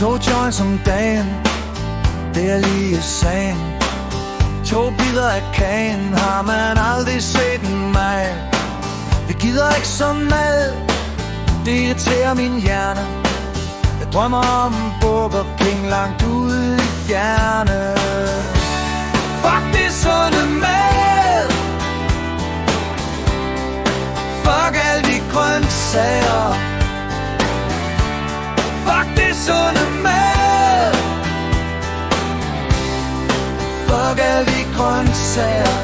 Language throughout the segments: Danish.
2 joints om dagen, det er lige sagen. 2 bidder af kagen, har man aldrig set en mig. Jeg gider ikke så mad, det irriterer min hjerne. Jeg drømmer om Burger King langt ude i fjerne. Fuck det sunde mad, fuck alle de grøntsager. Fuck det sunde mad, fuck alle de grøntsager.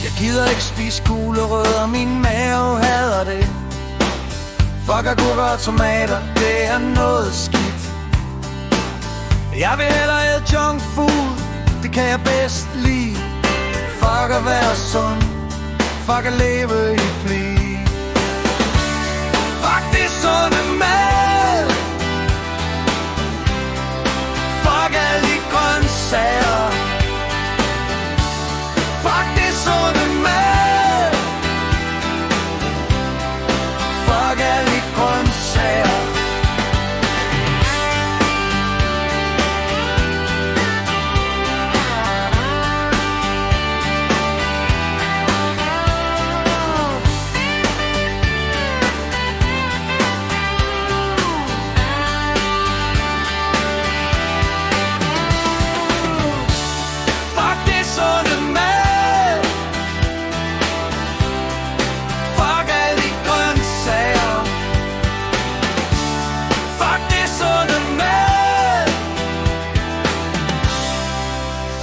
Jeg gider ikke spise gulerødder, min mave hader det. Fuck agurker og tomater, det er noget skidt. Jeg vil hellere æde junk food, det kan jeg bedst lide. Fuck at være sund, fuck at leve i pli. Fuck det sunde mad, fuck alle de grøntsager. Fuck det sunde mad, fuck alle de grøntsager.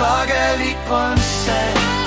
Fuck alle de grøntsager.